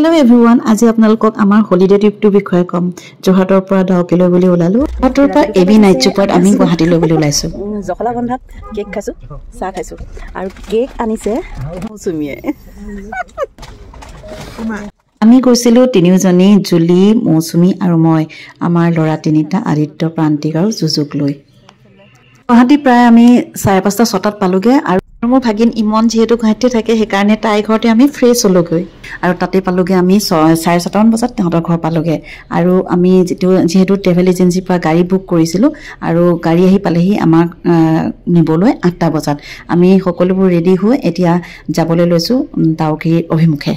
Hello everyone, আজি আপোনালোকক আমাৰ হলিডে ট্ৰিপটো বিষয়ে কম। যোৰহাটৰ পৰা ডাউকিলৈ বুলি ওলালো। যোৰহাটৰ পৰা এবি নাইট চুপাৰত আমি গুৱাহাটীলৈ বুলি ওলাইছো। জখলা গন্ধাত কেক খাইছো, চাহ খাইছো আৰু কেক আনিছে মৌচুমীয়ে। আমি গৈছিলো তিনিজনী, জুলি, মৌচুমী আৰু মই, আমাৰ ল'ৰা তিনিটা আদিত্য, প্ৰান্তিক আৰু জুজুক লৈ। গুৱাহাটী প্ৰায় আমি 5:30-6টাত পালোগে আৰু মোৰ ভাগিন ইমন যেহেতু গুৱাহাটীতে থাকে সেইকাৰণে তাই ঘৰতে আমি ফ্ৰেছ হলোগৈ আৰু তাতে পালোগে আমি 6:30 বজাত তেহঁতৰ ঘৰ পালোগে আৰু আমি যেহেতু ট্ৰেভেল এজেঞ্চিৰ পৰা গাড়ী বুক কৰিছিলো আৰু গাড়ী আহি পালেহি আমাক নিবলৈ 8টা বজাত। আমি সকলোবোৰ ৰেডি হৈ এতিয়া যাবলৈ লৈছো ডাউকি অভিমুখে।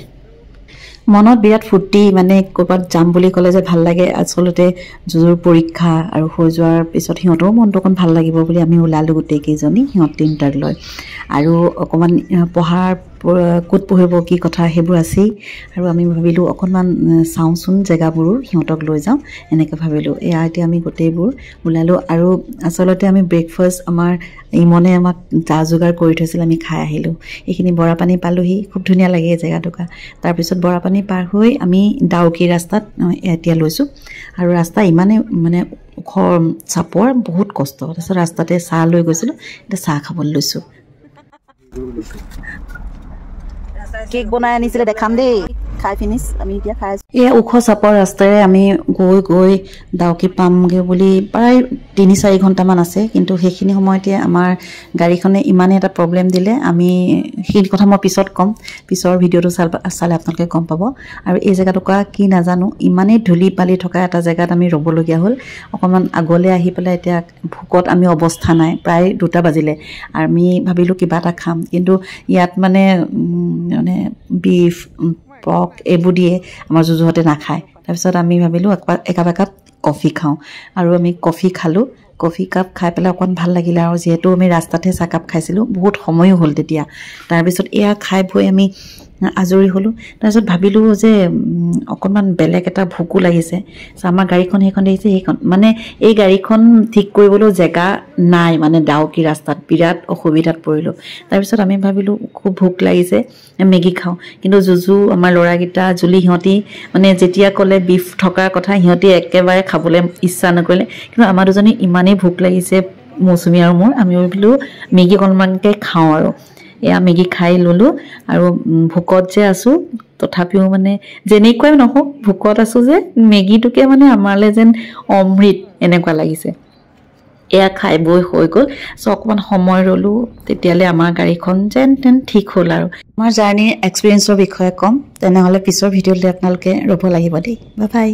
মনত বিৰাট ফূৰ্তি, মানে ক'ৰবাত যাম বুলি ক'লে যে ভাল লাগে। আচলতে জুজুৰ পৰীক্ষা আৰু হৈ যোৱাৰ পিছত সিহঁতৰো মনটো অকণ ভাল লাগিব বুলি আমি ওলালো গোটেইকেইজনী, সিহঁত তিনিটাক লৈ। আৰু অকণমান পঢ়াৰ ক'ত পঢ়িব কি কথা সেইবোৰ আছেই আৰু আমি ভাবিলোঁ অকণমান চাওঁচোন জেগাবোৰো, সিহঁতক লৈ যাওঁ এনেকৈ ভাবিলোঁ। এয়া এতিয়া আমি গোটেইবোৰ ওলালোঁ আৰু আচলতে আমি ব্ৰেকফাষ্ট আমাৰ ইমনে আমাক যা যোগাৰ কৰি থৈছিল, আমি খাই আহিলোঁ। এইখিনি বৰাপানী পালোহি, খুব ধুনীয়া লাগে এই জেগাটুকা। তাৰপিছত বৰাপানী পাৰ হৈ আমি ডাউকি ৰাস্তাত এতিয়া লৈছোঁ আৰু ৰাস্তা ইমানে মানে ওখ চাপৰ, বহুত কষ্ট। তাৰপিছত ৰাস্তাতে চাহ লৈ গৈছিলোঁ, এতিয়া চাহ খাবলৈ লৈছোঁ। কেক বনাই আনিছিলে, দেখাম দেই। খাই ফিনিছ, আমি এতিয়া খাই আছো। এয়া ওখ চাপৰ ৰাস্তাৰে আমি গৈ ডাউকি পামগৈ বুলি প্ৰায় 3-4 ঘণ্টামান আছে, কিন্তু সেইখিনি সময়তে আমাৰ গাড়ীখনে ইমানে এটা প্ৰব্লেম দিলে। আমি সেই কথা মই পিছত ক'ম, পিছৰ ভিডিঅ'টো চালে আপোনালোকে গম পাব। আৰু এই জেগাটুকা কি নাজানো, ইমানেই ধূলি বালি থকা এটা জেগাত আমি ৰ'বলগীয়া হ'ল। অকণমান আগলৈ আহি পেলাই এতিয়া ভোকত আমি অৱস্থা নাই, প্ৰায় 2টা বাজিলে। আমি ভাবিলোঁ কিবা এটা খাম, কিন্তু ইয়াত মানে বিফ পৰ্ক এইবোৰ দিয়ে, আমাৰ জুজুহঁতে নাখায়। তাৰপিছত আমি ভাবিলোঁ একাপ কফি খাওঁ আৰু আমি কফি খালোঁ। কফি কাপ খাই পেলাই অকণ ভাল লাগিলে আৰু যিহেতু আমি ৰাস্তাতহে চাহকাপ খাইছিলোঁ, বহুত সময়ো হ'ল তেতিয়া। তাৰপিছত এয়া খাই বৈ আমি আজৰি হ'লোঁ। তাৰপিছত ভাবিলোঁ যে অকণমান বেলেগ এটা ভোকো লাগিছে। আমাৰ গাড়ীখন সেইখন দেখিছে, সেইখন মানে এই গাড়ীখন ঠিক কৰিবলৈও জেগা নাই, মানে ডাউকি ৰাস্তাত বিৰাট অসুবিধাত পৰিলোঁ। তাৰপিছত আমি ভাবিলোঁ খুব ভোক লাগিছে, মেগী খাওঁ। কিন্তু জুজু, আমাৰ ল'ৰাকেইটা, জুলি, সিহঁতি মানে যেতিয়া ক'লে বিফ থকাৰ কথা, সিহঁতি একেবাৰে খাবলৈ ইচ্ছা নকৰিলে। কিন্তু আমাৰ দুজনী ইমানেই ভোক লাগিছে, মৌচুমী আৰু মোৰ, আমি ভাবিলোঁ মেগী অকণমানকৈ খাওঁ আৰু এয়া মেগী খাই ল'লোঁ। আৰু ভোকত যে আছোঁ, তথাপিও মানে যেনেকুৱাই নহওক ভোকত আছোঁ যে মেগীটোকে মানে আমালৈ যেন অমৃত এনেকুৱা লাগিছে। এয়া খাই বৈ হৈ গ'ল। অকণমান সময় ৰ'লোঁ, তেতিয়ালৈ আমাৰ গাড়ীখন যেন তেন ঠিক হ'ল। আৰু আমাৰ জাৰ্ণিৰ এক্সপিৰিয়েঞ্চৰ বিষয়ে ক'ম, তেনেহ'লে পিছৰ ভিডিঅ'লৈ আপোনালোকে ৰ'ব লাগিব দেই। Bye bye.